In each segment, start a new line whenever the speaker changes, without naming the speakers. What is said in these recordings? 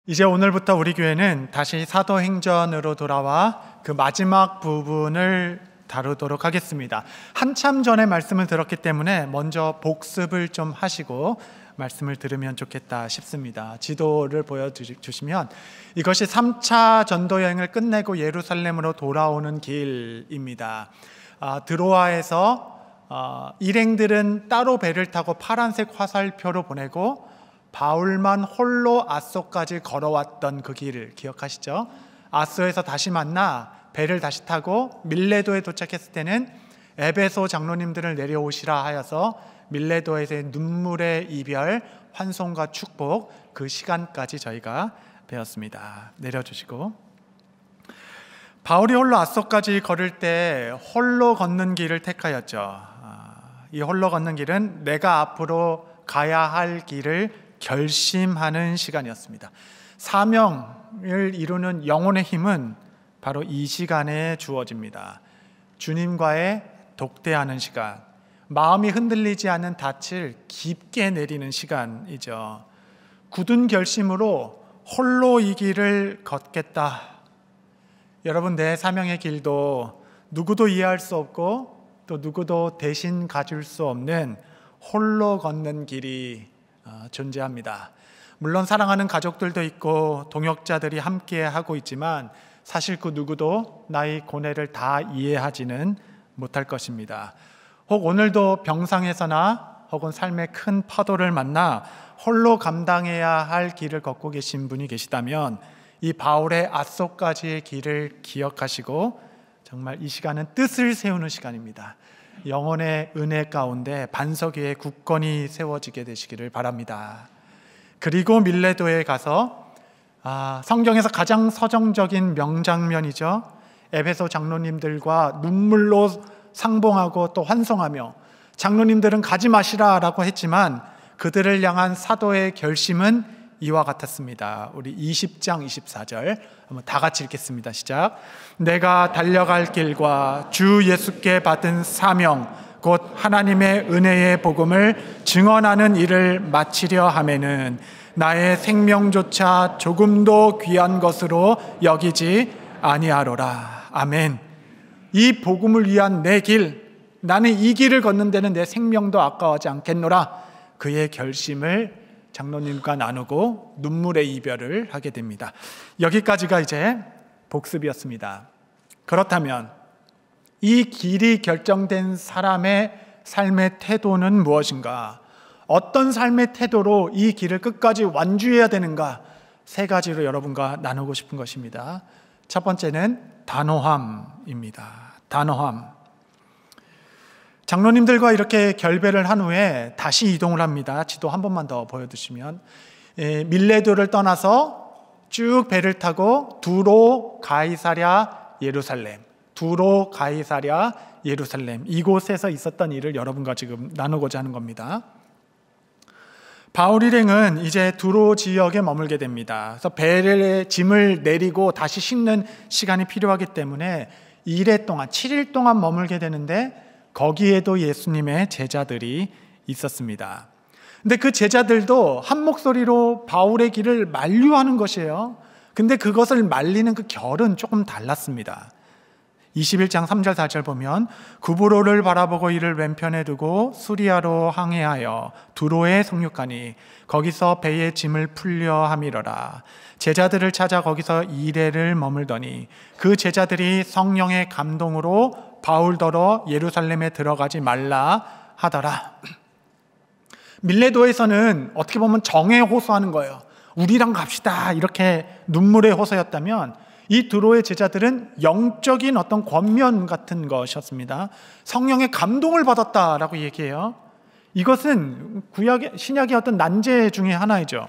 이제 오늘부터 우리 교회는 다시 사도행전으로 돌아와 그 마지막 부분을 다루도록 하겠습니다. 한참 전에 말씀을 들었기 때문에 먼저 복습을 좀 하시고 말씀을 들으면 좋겠다 싶습니다. 지도를 보여주시면 이것이 3차 전도여행을 끝내고 예루살렘으로 돌아오는 길입니다. 드로아에서 일행들은 따로 배를 타고 파란색 화살표로 보내고 바울만 홀로 아소까지 걸어왔던 그 길을 기억하시죠? 아소에서 다시 만나 배를 다시 타고 밀레도에 도착했을 때는 에베소 장로님들을 내려오시라 하여서 밀레도에서의 눈물의 이별, 환송과 축복, 그 시간까지 저희가 배웠습니다. 내려주시고, 바울이 홀로 아소까지 걸을 때 홀로 걷는 길을 택하였죠. 이 홀로 걷는 길은 내가 앞으로 가야 할 길을 결심하는 시간이었습니다. 사명을 이루는 영혼의 힘은 바로 이 시간에 주어집니다. 주님과의 독대하는 시간, 마음이 흔들리지 않는 닻을 깊게 내리는 시간이죠. 굳은 결심으로 홀로 이 길을 걷겠다. 여러분, 내 사명의 길도 누구도 이해할 수 없고 또 누구도 대신 가줄 수 없는 홀로 걷는 길이 존재합니다. 물론 사랑하는 가족들도 있고 동역자들이 함께 하고 있지만 사실 그 누구도 나의 고뇌를 다 이해하지는 못할 것입니다. 혹 오늘도 병상에서나 혹은 삶의 큰 파도를 만나 홀로 감당해야 할 길을 걷고 계신 분이 계시다면 이 바울의 아소까지의 길을 기억하시고 정말 이 시간은 뜻을 세우는 시간입니다. 영혼의 은혜 가운데 반석 위에 굳건히 세워지게 되시기를 바랍니다. 그리고 밀레도에 가서 성경에서 가장 서정적인 명장면이죠. 에베소 장로님들과 눈물로 상봉하고 또 환송하며, 장로님들은 가지 마시라 라고 했지만 그들을 향한 사도의 결심은 이와 같았습니다. 우리 20장 24절 한번 다 같이 읽겠습니다. 시작. 내가 달려갈 길과 주 예수께 받은 사명 곧 하나님의 은혜의 복음을 증언하는 일을 마치려 하면은 나의 생명조차 조금도 귀한 것으로 여기지 아니하로라. 아멘. 이 복음을 위한 내 길, 나는 이 길을 걷는 데는 내 생명도 아까워하지 않겠노라. 그의 결심을 장로님과 나누고 눈물의 이별을 하게 됩니다. 여기까지가 이제 복습이었습니다. 그렇다면 이 길이 결정된 사람의 삶의 태도는 무엇인가? 어떤 삶의 태도로 이 길을 끝까지 완주해야 되는가? 세 가지로 여러분과 나누고 싶은 것입니다. 첫 번째는 단호함입니다. 단호함. 장로님들과 이렇게 결배를 한 후에 다시 이동을 합니다. 지도 한 번만 더 보여주시면, 밀레도를 떠나서 쭉 배를 타고 두로 가이사랴 예루살렘, 두로 가이사랴 예루살렘, 이곳에서 있었던 일을 여러분과 지금 나누고자 하는 겁니다. 바울 일행은 이제 두로 지역에 머물게 됩니다. 그래서 배를 짐을 내리고 다시 싣는 시간이 필요하기 때문에 2일 동안, 7일 동안 머물게 되는데 거기에도 예수님의 제자들이 있었습니다. 근데 그 제자들도 한 목소리로 바울의 길을 만류하는 것이에요. 근데 그것을 말리는 그 결은 조금 달랐습니다. 21장 3절 4절 보면 구브로를 바라보고 이를 왼편에 두고 수리아로 항해하여 두로에 상륙하니 거기서 배의 짐을 풀려 함이러라. 제자들을 찾아 거기서 2일을 머물더니 그 제자들이 성령의 감동으로 바울더러 예루살렘에 들어가지 말라 하더라. 밀레도에서는 어떻게 보면 정에 호소하는 거예요. 우리랑 갑시다, 이렇게 눈물의 호소였다면 이 두로의 제자들은 영적인 어떤 권면 같은 것이었습니다. 성령의 감동을 받았다라고 얘기해요. 이것은 신약의 어떤 난제 중에 하나이죠.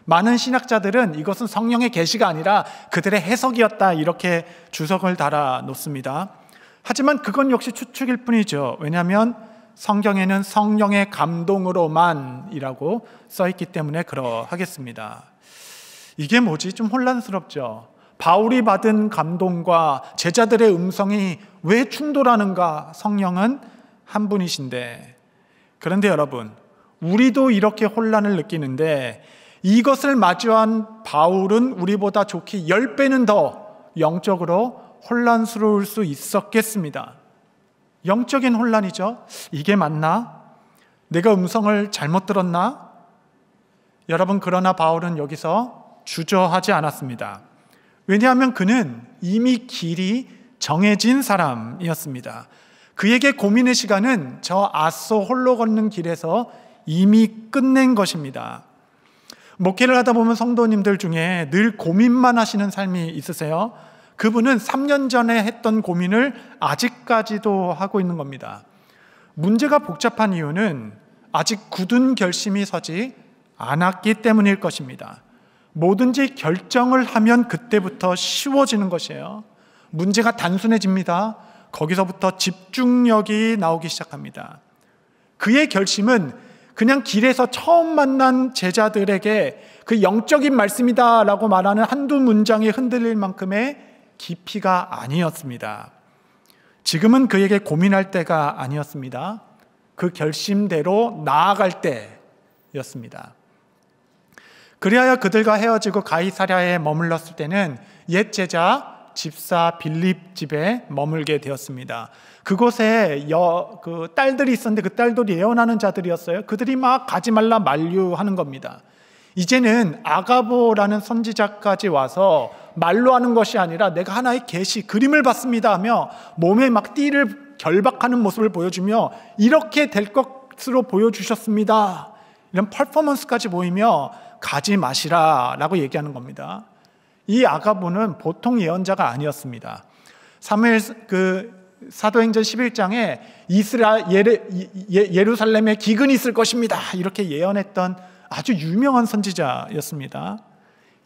많은 신학자들은 이것은 성령의 계시가 아니라 그들의 해석이었다, 이렇게 주석을 달아 놓습니다. 하지만 그건 역시 추측일 뿐이죠. 왜냐하면 성경에는 성령의 감동으로만이라고 써있기 때문에 그러하겠습니다. 이게 뭐지? 좀 혼란스럽죠. 바울이 받은 감동과 제자들의 음성이 왜 충돌하는가? 성령은 한 분이신데. 그런데 여러분, 우리도 이렇게 혼란을 느끼는데 이것을 마주한 바울은 우리보다 좋게 10배는 더 영적으로 혼란스러울 수 있었겠습니다. 영적인 혼란이죠. 이게 맞나? 내가 음성을 잘못 들었나? 여러분, 그러나 바울은 여기서 주저하지 않았습니다. 왜냐하면 그는 이미 길이 정해진 사람이었습니다. 그에게 고민의 시간은 저 아소 홀로 걷는 길에서 이미 끝낸 것입니다. 목회를 하다 보면 성도님들 중에 늘 고민만 하시는 삶이 있으세요? 그분은 3년 전에 했던 고민을 아직까지도 하고 있는 겁니다. 문제가 복잡한 이유는 아직 굳은 결심이 서지 않았기 때문일 것입니다. 뭐든지 결정을 하면 그때부터 쉬워지는 것이에요. 문제가 단순해집니다. 거기서부터 집중력이 나오기 시작합니다. 그의 결심은 그냥 길에서 처음 만난 제자들에게 그 영적인 말씀이다라고 말하는 한두 문장에 흔들릴 만큼의 깊이가 아니었습니다. 지금은 그에게 고민할 때가 아니었습니다. 그 결심대로 나아갈 때였습니다. 그리하여 그들과 헤어지고 가이사랴에 머물렀을 때는 옛 제자 집사 빌립 집에 머물게 되었습니다. 그곳에 그 딸들이 있었는데 그 딸들이 예언하는 자들이었어요. 그들이 막 가지 말라 만류하는 겁니다. 이제는 아가보라는 선지자까지 와서 말로 하는 것이 아니라 내가 하나의 계시, 그림을 봤습니다 하며 몸에 막 띠를 결박하는 모습을 보여주며 이렇게 될 것으로 보여주셨습니다. 이런 퍼포먼스까지 보이며 가지 마시라 라고 얘기하는 겁니다. 이 아가보는 보통 예언자가 아니었습니다. 사도행전 11장에 예루살렘에 기근이 있을 것입니다 이렇게 예언했던 아주 유명한 선지자였습니다.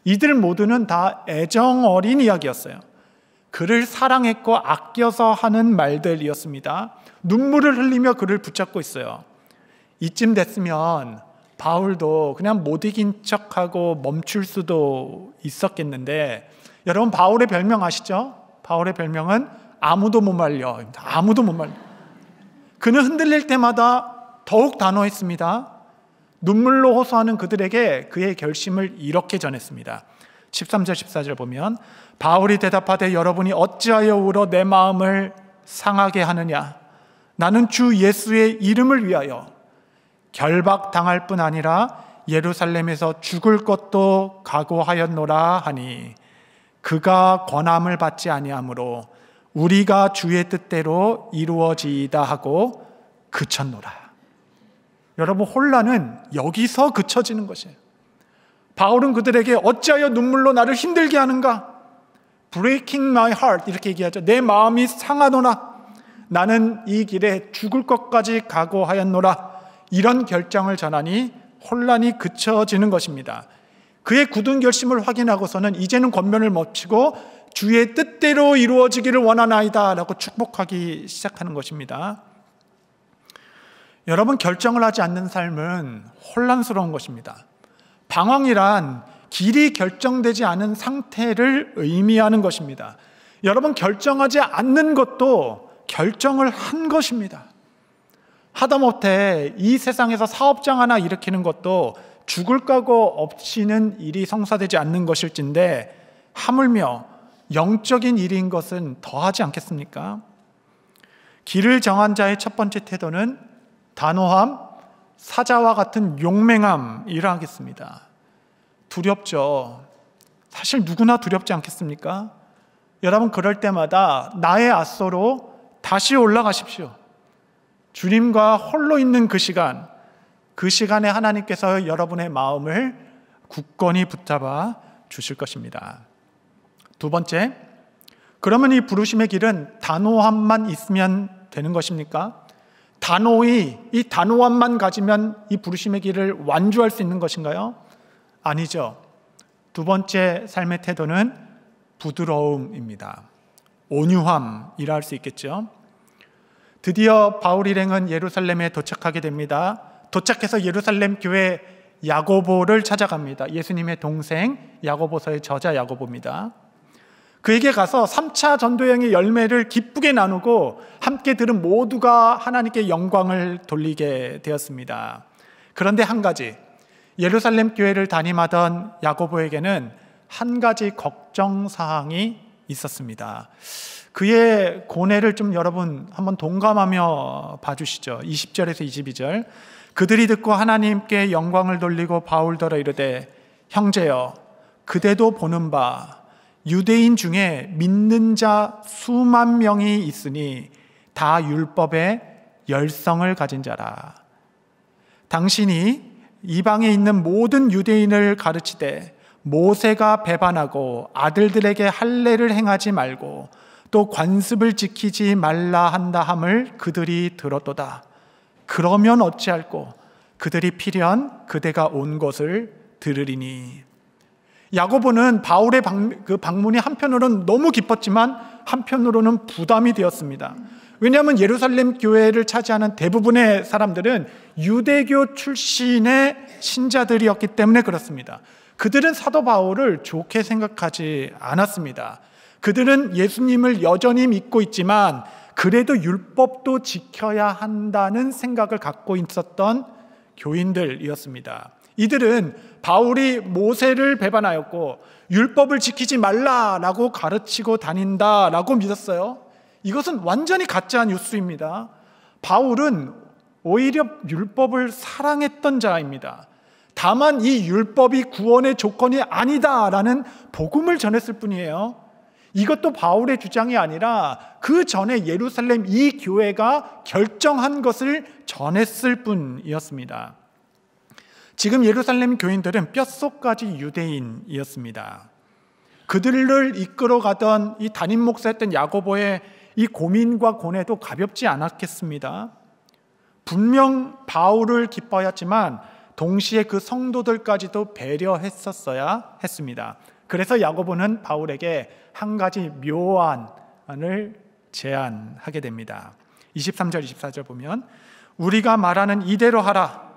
이들 모두는 다 애정 어린 이야기였어요. 그를 사랑했고 아껴서 하는 말들이었습니다. 눈물을 흘리며 그를 붙잡고 있어요. 이쯤 됐으면 바울도 그냥 못 이긴 척하고 멈출 수도 있었겠는데, 여러분 바울의 별명 아시죠? 바울의 별명은 아무도 못 말려. 아무도 못 말려. 그는 흔들릴 때마다 더욱 단호했습니다. 눈물로 호소하는 그들에게 그의 결심을 이렇게 전했습니다. 13절 14절 보면 바울이 대답하되 여러분이 어찌하여 울어 내 마음을 상하게 하느냐? 나는 주 예수의 이름을 위하여 결박당할 뿐 아니라 예루살렘에서 죽을 것도 각오하였노라 하니 그가 권함을 받지 아니하므로 우리가 주의 뜻대로 이루어지이다 하고 그쳤노라. 여러분, 혼란은 여기서 그쳐지는 것이에요. 바울은 그들에게 어찌하여 눈물로 나를 힘들게 하는가? Breaking my heart 이렇게 얘기하죠. 내 마음이 상하노라. 나는 이 길에 죽을 것까지 각오하였노라. 이런 결정을 전하니 혼란이 그쳐지는 것입니다. 그의 굳은 결심을 확인하고서는 이제는 권면을 멈추고 주의 뜻대로 이루어지기를 원하나이다 라고 축복하기 시작하는 것입니다. 여러분, 결정을 하지 않는 삶은 혼란스러운 것입니다. 방황이란 길이 결정되지 않은 상태를 의미하는 것입니다. 여러분, 결정하지 않는 것도 결정을 한 것입니다. 하다못해 이 세상에서 사업장 하나 일으키는 것도 죽을 각오 없이는 일이 성사되지 않는 것일진데 하물며 영적인 일인 것은 더하지 않겠습니까? 길을 정한 자의 첫 번째 태도는 단호함, 사자와 같은 용맹함이라 하겠습니다. 두렵죠. 사실 누구나 두렵지 않겠습니까? 여러분, 그럴 때마다 나의 앗소로 다시 올라가십시오. 주님과 홀로 있는 그 시간에 하나님께서 여러분의 마음을 굳건히 붙잡아 주실 것입니다. 두 번째, 그러면 이 부르심의 길은 단호함만 있으면 되는 것입니까? 이 단호함만 가지면 이 부르심의 길을 완주할 수 있는 것인가요? 아니죠. 두 번째 삶의 태도는 부드러움입니다. 온유함이라 할 수 있겠죠. 드디어 바울 일행은 예루살렘에 도착하게 됩니다. 도착해서 예루살렘 교회 야고보를 찾아갑니다. 예수님의 동생 야고보서의 저자 야고보입니다. 그에게 가서 3차 전도여행의 열매를 기쁘게 나누고 함께 들은 모두가 하나님께 영광을 돌리게 되었습니다. 그런데 한 가지, 예루살렘 교회를 담임하던 야고보에게는 한 가지 걱정 사항이 있었습니다. 그의 고뇌를 좀 여러분 한번 동감하며 봐주시죠. 20절에서 22절. 그들이 듣고 하나님께 영광을 돌리고 바울더러 이르되 형제여 그대도 보는 바 유대인 중에 믿는 자 수만 명이 있으니 다 율법의 열성을 가진 자라. 당신이 이방에 있는 모든 유대인을 가르치되 모세가 배반하고 아들들에게 할례를 행하지 말고 또 관습을 지키지 말라 한다 함을 그들이 들었도다. 그러면 어찌할꼬 그들이 필연 그대가 온 것을 들으리니. 야고보는 바울의 방문이 한편으로는 너무 기뻤지만 한편으로는 부담이 되었습니다. 왜냐하면 예루살렘 교회를 차지하는 대부분의 사람들은 유대교 출신의 신자들이었기 때문에 그렇습니다. 그들은 사도 바울을 좋게 생각하지 않았습니다. 그들은 예수님을 여전히 믿고 있지만 그래도 율법도 지켜야 한다는 생각을 갖고 있었던 교인들이었습니다. 이들은 바울이 모세를 배반하였고 율법을 지키지 말라라고 가르치고 다닌다라고 믿었어요. 이것은 완전히 가짜 뉴스입니다. 바울은 오히려 율법을 사랑했던 자입니다. 다만 이 율법이 구원의 조건이 아니다라는 복음을 전했을 뿐이에요. 이것도 바울의 주장이 아니라 그 전에 예루살렘 이 교회가 결정한 것을 전했을 뿐이었습니다. 지금 예루살렘 교인들은 뼛속까지 유대인이었습니다. 그들을 이끌어가던 이 담임 목사였던 야고보의 이 고민과 고뇌도 가볍지 않았겠습니다. 분명 바울을 기뻐하였지만 동시에 그 성도들까지도 배려했었어야 했습니다. 그래서 야고보는 바울에게 한 가지 묘안을 제안하게 됩니다. 23절 24절 보면 우리가 말하는 이대로 하라.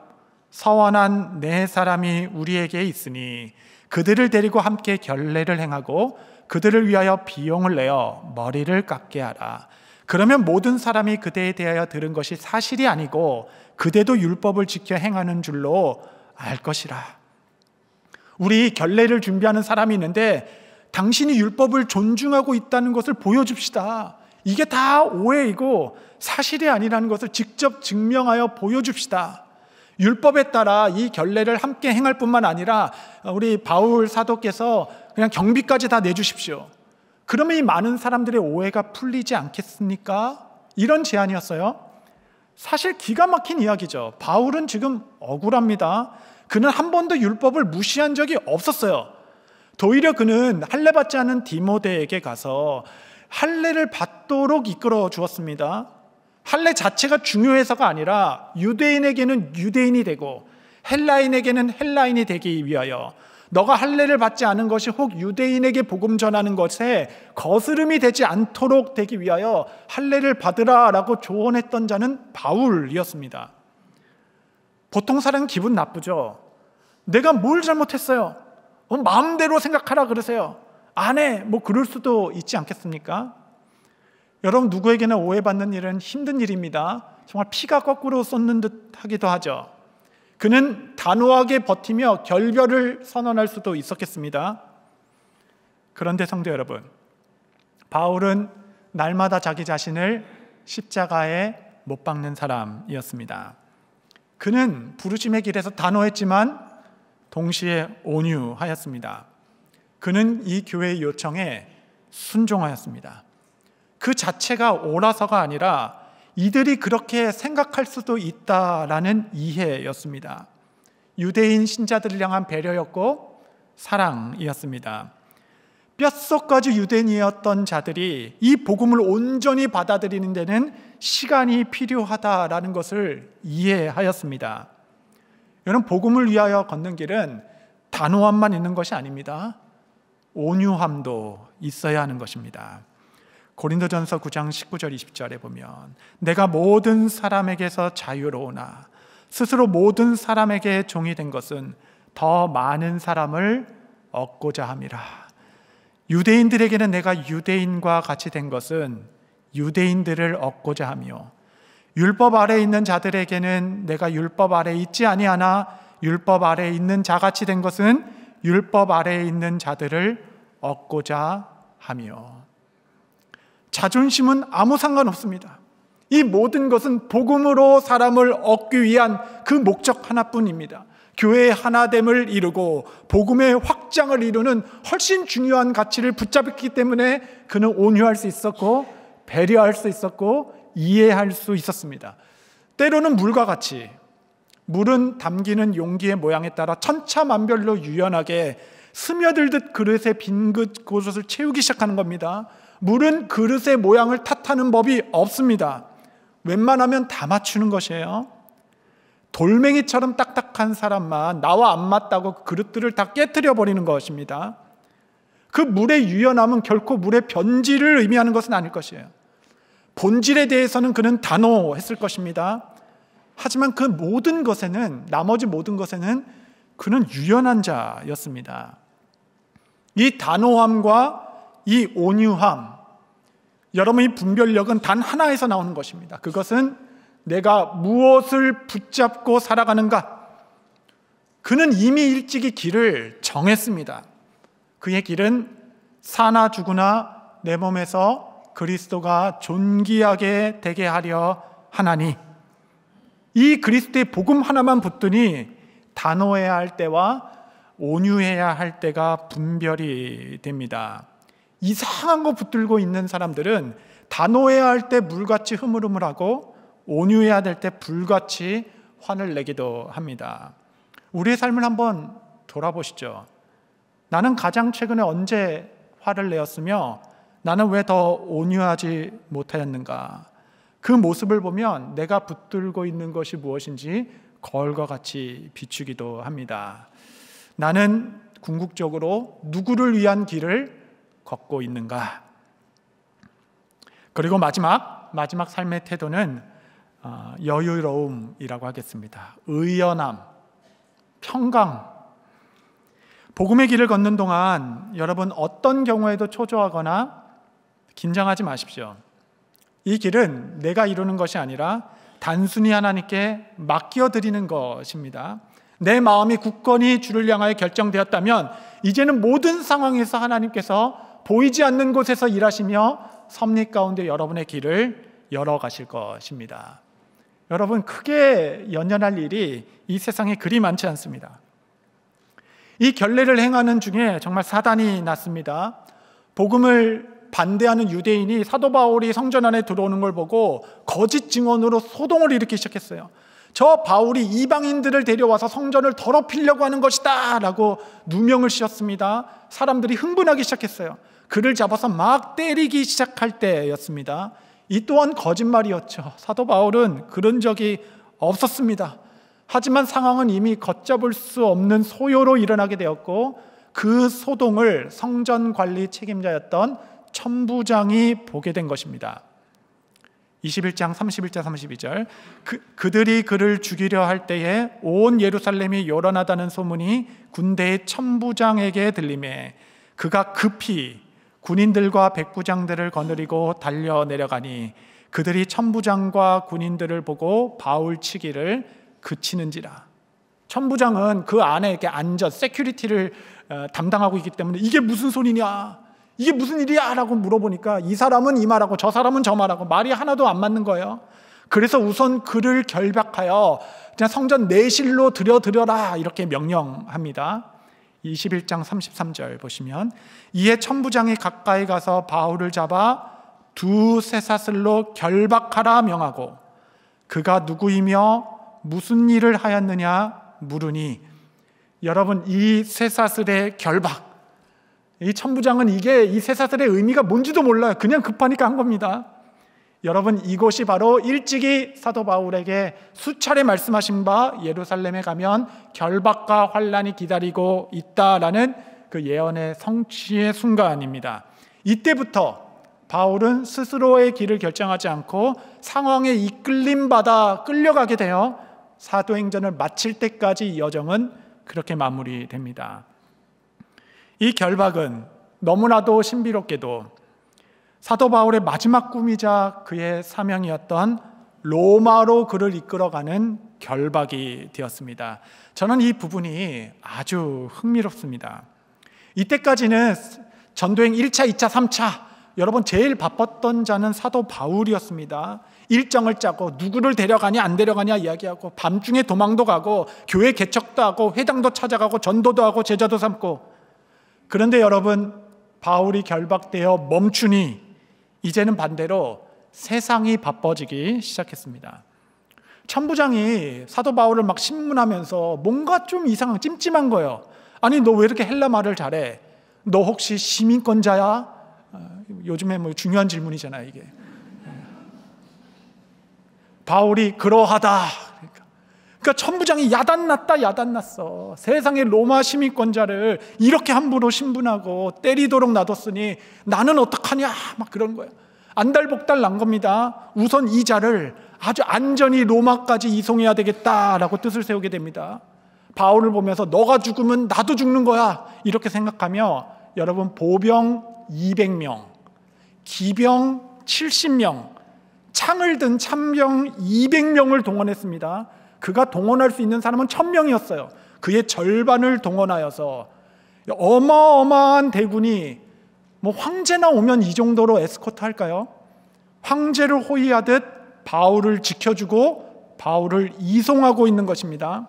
서원한 네 사람이 우리에게 있으니 그들을 데리고 함께 결례를 행하고 그들을 위하여 비용을 내어 머리를 깎게 하라. 그러면 모든 사람이 그대에 대하여 들은 것이 사실이 아니고 그대도 율법을 지켜 행하는 줄로 알 것이라. 우리 결례를 준비하는 사람이 있는데 당신이 율법을 존중하고 있다는 것을 보여줍시다. 이게 다 오해이고 사실이 아니라는 것을 직접 증명하여 보여줍시다. 율법에 따라 이 결례를 함께 행할 뿐만 아니라 우리 바울 사도께서 그냥 경비까지 다 내주십시오. 그러면 이 많은 사람들의 오해가 풀리지 않겠습니까? 이런 제안이었어요. 사실 기가 막힌 이야기죠. 바울은 지금 억울합니다. 그는 한 번도 율법을 무시한 적이 없었어요. 오히려 그는 할례 받지 않은 디모데에게 가서 할례를 받도록 이끌어 주었습니다. 할례 자체가 중요해서가 아니라 유대인에게는 유대인이 되고 헬라인에게는 헬라인이 되기 위하여 너가 할례를 받지 않은 것이 혹 유대인에게 복음 전하는 것에 거스름이 되지 않도록 되기 위하여 할례를 받으라라고 조언했던 자는 바울이었습니다. 보통 사람은 기분 나쁘죠. 내가 뭘 잘못했어요? 마음대로 생각하라 그러세요. 안 해. 뭐 그럴 수도 있지 않겠습니까? 여러분 누구에게나 오해받는 일은 힘든 일입니다. 정말 피가 거꾸로 쏟는 듯 하기도 하죠. 그는 단호하게 버티며 결별을 선언할 수도 있었겠습니다. 그런데 성도 여러분, 바울은 날마다 자기 자신을 십자가에 못 박는 사람이었습니다. 그는 부르심의 길에서 단호했지만 동시에 온유하였습니다. 그는 이 교회의 요청에 순종하였습니다. 그 자체가 옳아서가 아니라 이들이 그렇게 생각할 수도 있다라는 이해였습니다. 유대인 신자들을 향한 배려였고 사랑이었습니다. 뼛속까지 유대인이었던 자들이 이 복음을 온전히 받아들이는 데는 시간이 필요하다라는 것을 이해하였습니다. 여러분, 복음을 위하여 걷는 길은 단호함만 있는 것이 아닙니다. 온유함도 있어야 하는 것입니다. 고린도전서 9장 19절 20절에 보면 내가 모든 사람에게서 자유로우나 스스로 모든 사람에게 종이 된 것은 더 많은 사람을 얻고자 함이라. 유대인들에게는 내가 유대인과 같이 된 것은 유대인들을 얻고자 하며 율법 아래에 있는 자들에게는 내가 율법 아래에 있지 아니하나 율법 아래에 있는 자같이 된 것은 율법 아래에 있는 자들을 얻고자 하며. 자존심은 아무 상관없습니다. 이 모든 것은 복음으로 사람을 얻기 위한 그 목적 하나뿐입니다. 교회의 하나됨을 이루고 복음의 확장을 이루는 훨씬 중요한 가치를 붙잡았기 때문에 그는 온유할 수 있었고 배려할 수 있었고 이해할 수 있었습니다. 때로는 물과 같이, 물은 담기는 용기의 모양에 따라 천차만별로 유연하게 스며들듯 그릇의 빈 곳을 채우기 시작하는 겁니다. 물은 그릇의 모양을 탓하는 법이 없습니다. 웬만하면 다 맞추는 것이에요. 돌멩이처럼 딱딱한 사람만 나와 안 맞다고 그릇들을 다 깨트려 버리는 것입니다. 그 물의 유연함은 결코 물의 변질을 의미하는 것은 아닐 것이에요. 본질에 대해서는 그는 단호했을 것입니다. 하지만 그 모든 것에는, 나머지 모든 것에는 그는 유연한 자였습니다. 이 단호함과 이 온유함, 여러분의 분별력은 단 하나에서 나오는 것입니다. 그것은 내가 무엇을 붙잡고 살아가는가? 그는 이미 일찍이 길을 정했습니다. 그의 길은 사나 죽으나 내 몸에서 그리스도가 존귀하게 되게 하려 하나니. 이 그리스도의 복음 하나만 붙드니 단호해야 할 때와 온유해야 할 때가 분별이 됩니다. 이상한 거 붙들고 있는 사람들은 단호해야 할 때 물같이 흐물흐물하고 온유해야 될 때 불같이 화를 내기도 합니다. 우리의 삶을 한번 돌아보시죠. 나는 가장 최근에 언제 화를 내었으며 나는 왜 더 온유하지 못하였는가? 그 모습을 보면 내가 붙들고 있는 것이 무엇인지 거울과 같이 비추기도 합니다. 나는 궁극적으로 누구를 위한 길을 걷고 있는가? 그리고 마지막 삶의 태도는 여유로움이라고 하겠습니다. 의연함, 평강. 복음의 길을 걷는 동안 여러분 어떤 경우에도 초조하거나 긴장하지 마십시오. 이 길은 내가 이루는 것이 아니라 단순히 하나님께 맡겨드리는 것입니다. 내 마음이 굳건히 주를 향하여 결정되었다면 이제는 모든 상황에서 하나님께서 보이지 않는 곳에서 일하시며 섭리 가운데 여러분의 길을 열어가실 것입니다. 여러분, 크게 연연할 일이 이 세상에 그리 많지 않습니다. 이 결례를 행하는 중에 정말 사단이 났습니다. 복음을 반대하는 유대인이 사도 바울이 성전 안에 들어오는 걸 보고 거짓 증언으로 소동을 일으키기 시작했어요. 저 바울이 이방인들을 데려와서 성전을 더럽히려고 하는 것이다 라고 누명을 씌웠습니다. 사람들이 흥분하기 시작했어요. 그를 잡아서 막 때리기 시작할 때였습니다. 이 또한 거짓말이었죠. 사도 바울은 그런 적이 없었습니다. 하지만 상황은 이미 걷잡을 수 없는 소요로 일어나게 되었고 그 소동을 성전 관리 책임자였던 천부장이 보게 된 것입니다. 21장 31절 32절 그들이 그를 죽이려 할 때에 온 예루살렘이 요란하다는 소문이 군대의 천부장에게 들리매 그가 급히 군인들과 백부장들을 거느리고 달려 내려가니 그들이 천부장과 군인들을 보고 바울 치기를 그치는지라. 천부장은 그 안에 이렇게 앉아 세큐리티를 담당하고 있기 때문에 이게 무슨 소리냐, 이게 무슨 일이야 라고 물어보니까 이 사람은 이 말하고 저 사람은 저 말하고 말이 하나도 안 맞는 거예요. 그래서 우선 그를 결박하여 그냥 성전 내실로 들여라 이렇게 명령합니다. 21장 33절 보시면 이에 천부장이 가까이 가서 바울을 잡아 두 쇠사슬로 결박하라 명하고 그가 누구이며 무슨 일을 하였느냐 물으니, 여러분 이 쇠사슬의 결박, 이 천부장은 이 쇠사슬의 의미가 뭔지도 몰라요. 그냥 급하니까 한 겁니다. 여러분 이곳이 바로 일찍이 사도 바울에게 수차례 말씀하신 바 예루살렘에 가면 결박과 환난이 기다리고 있다라는 그 예언의 성취의 순간입니다. 이때부터 바울은 스스로의 길을 결정하지 않고 상황에 이끌림받아 끌려가게 되어 사도행전을 마칠 때까지 이 여정은 그렇게 마무리됩니다. 이 결박은 너무나도 신비롭게도 사도 바울의 마지막 꿈이자 그의 사명이었던 로마로 그를 이끌어가는 결박이 되었습니다. 저는 이 부분이 아주 흥미롭습니다. 이때까지는 전도행 1차, 2차, 3차 여러분 제일 바빴던 자는 사도 바울이었습니다. 일정을 짜고 누구를 데려가냐 안 데려가냐 이야기하고 밤중에 도망도 가고 교회 개척도 하고 회당도 찾아가고 전도도 하고 제자도 삼고. 그런데 여러분 바울이 결박되어 멈추니 이제는 반대로 세상이 바빠지기 시작했습니다. 천부장이 사도 바울을 막 신문하면서 뭔가 좀 이상한 찜찜한 거예요. 아니 너 왜 이렇게 헬라 말을 잘해? 너 혹시 시민권자야? 요즘에 뭐 중요한 질문이잖아요 이게. 바울이 그러하다. 그러니까 천부장이 야단났어. 세상의 로마 시민권자를 이렇게 함부로 신분하고 때리도록 놔뒀으니 나는 어떡하냐 막 그런 거예요. 안달복달 난 겁니다. 우선 이 자를 아주 안전히 로마까지 이송해야 되겠다라고 뜻을 세우게 됩니다. 바울을 보면서 너가 죽으면 나도 죽는 거야 이렇게 생각하며 여러분 보병 200명, 기병 70명, 창을 든 참병 200명을 동원했습니다. 그가 동원할 수 있는 사람은 1000명이었어요. 그의 절반을 동원하여서 어마어마한 대군이 뭐 황제나 오면 이 정도로 에스코트 할까요? 황제를 호위하듯 바울을 지켜주고 바울을 이송하고 있는 것입니다.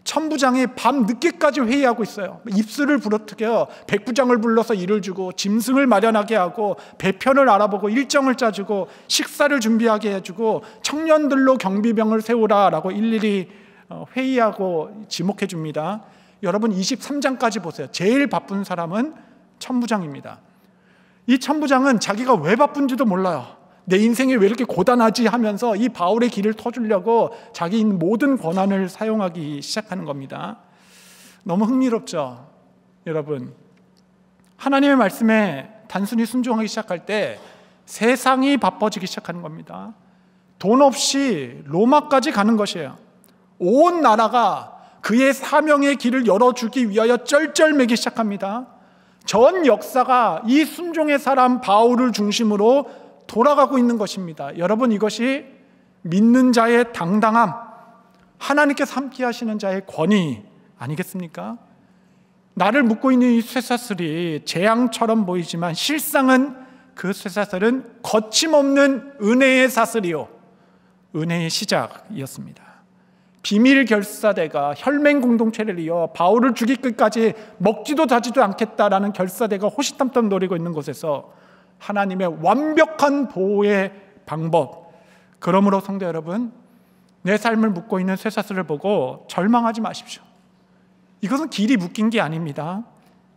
천부장이 밤 늦게까지 회의하고 있어요. 입술을 부러뜨려 백부장을 불러서 일을 주고 짐승을 마련하게 하고 배편을 알아보고 일정을 짜주고 식사를 준비하게 해주고 청년들로 경비병을 세우라라고 일일이 회의하고 지목해 줍니다. 여러분 23장까지 보세요. 제일 바쁜 사람은 천부장입니다. 이 천부장은 자기가 왜 바쁜지도 몰라요. 내 인생이 왜 이렇게 고단하지 하면서 이 바울의 길을 터주려고 자기 있는 모든 권한을 사용하기 시작하는 겁니다. 너무 흥미롭죠? 여러분 하나님의 말씀에 단순히 순종하기 시작할 때 세상이 바빠지기 시작하는 겁니다. 돈 없이 로마까지 가는 것이에요. 온 나라가 그의 사명의 길을 열어주기 위하여 쩔쩔매기 시작합니다. 전 역사가 이 순종의 사람 바울을 중심으로 돌아가고 있는 것입니다. 여러분 이것이 믿는 자의 당당함, 하나님께서 함께 하시는 자의 권위 아니겠습니까? 나를 묶고 있는 이 쇠사슬이 재앙처럼 보이지만 실상은 그 쇠사슬은 거침없는 은혜의 사슬이요 은혜의 시작이었습니다. 비밀 결사대가 혈맹 공동체를 이어 바울을 죽이기까지 먹지도 자지도 않겠다라는 결사대가 호시탐탐 노리고 있는 곳에서 하나님의 완벽한 보호의 방법. 그러므로 성도 여러분, 내 삶을 묶고 있는 쇠사슬을 보고 절망하지 마십시오. 이것은 길이 묶인 게 아닙니다.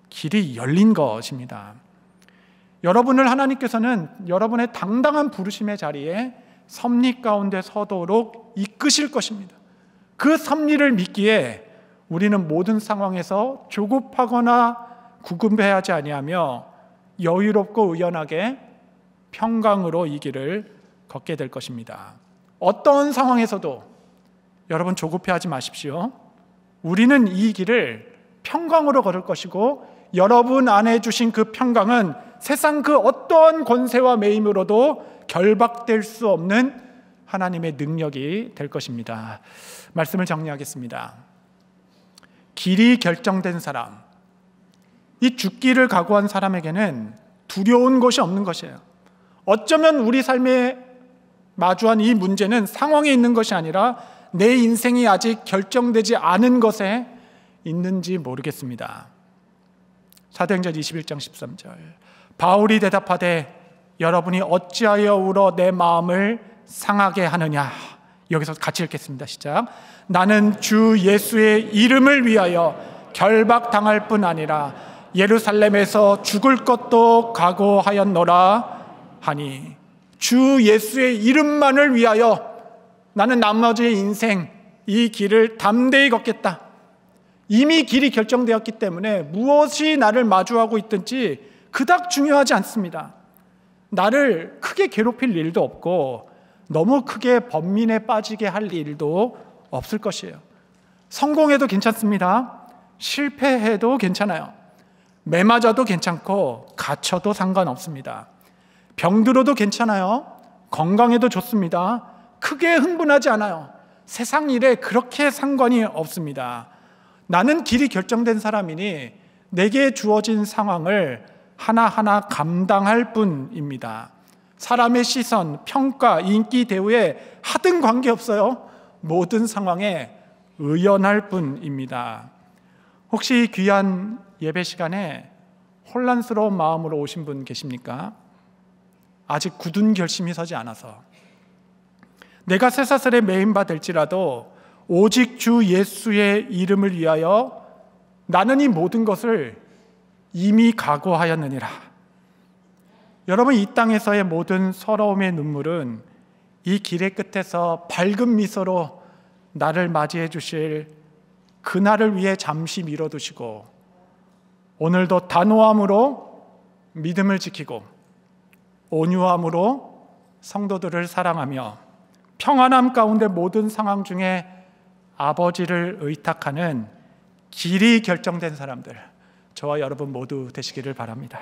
길이 열린 것입니다. 여러분을 하나님께서는 여러분의 당당한 부르심의 자리에 섭리 가운데 서도록 이끄실 것입니다. 그 섭리를 믿기에 우리는 모든 상황에서 조급하거나 구금해하지 아니하며 여유롭고 의연하게 평강으로 이 길을 걷게 될 것입니다. 어떤 상황에서도 여러분 조급해하지 마십시오. 우리는 이 길을 평강으로 걸을 것이고 여러분 안에 주신 그 평강은 세상 그 어떠한 권세와 매임으로도 결박될 수 없는 하나님의 능력이 될 것입니다. 말씀을 정리하겠습니다. 길이 결정된 사람, 이 죽기를 각오한 사람에게는 두려운 것이 없는 것이에요. 어쩌면 우리 삶에 마주한 이 문제는 상황에 있는 것이 아니라 내 인생이 아직 결정되지 않은 것에 있는지 모르겠습니다. 사도행전 21장 13절 바울이 대답하되 여러분이 어찌하여 울어 내 마음을 상하게 하느냐. 여기서 같이 읽겠습니다. 시작. 나는 주 예수의 이름을 위하여 결박당할 뿐 아니라 예루살렘에서 죽을 것도 각오하였노라 하니. 주 예수의 이름만을 위하여 나는 나머지 인생 이 길을 담대히 걷겠다. 이미 길이 결정되었기 때문에 무엇이 나를 마주하고 있든지 그닥 중요하지 않습니다. 나를 크게 괴롭힐 일도 없고 너무 크게 번민에 빠지게 할 일도 없을 것이에요. 성공해도 괜찮습니다. 실패해도 괜찮아요. 매 맞아도 괜찮고 갇혀도 상관없습니다. 병들어도 괜찮아요. 건강해도 좋습니다. 크게 흥분하지 않아요. 세상 일에 그렇게 상관이 없습니다. 나는 길이 결정된 사람이니 내게 주어진 상황을 하나하나 감당할 뿐입니다. 사람의 시선, 평가, 인기, 대우에 하등 관계없어요. 모든 상황에 의연할 뿐입니다. 혹시 귀한 예배 시간에 혼란스러운 마음으로 오신 분 계십니까? 아직 굳은 결심이 서지 않아서 내가 쇠사슬에 매인 바 될지라도 오직 주 예수의 이름을 위하여 나는 이 모든 것을 이미 각오하였느니라. 여러분, 이 땅에서의 모든 서러움의 눈물은 이 길의 끝에서 밝은 미소로 나를 맞이해 주실 그날을 위해 잠시 미뤄두시고 오늘도 단호함으로 믿음을 지키고 온유함으로 성도들을 사랑하며 평안함 가운데 모든 상황 중에 아버지를 의탁하는 길이 결정된 사람들, 저와 여러분 모두 되시기를 바랍니다.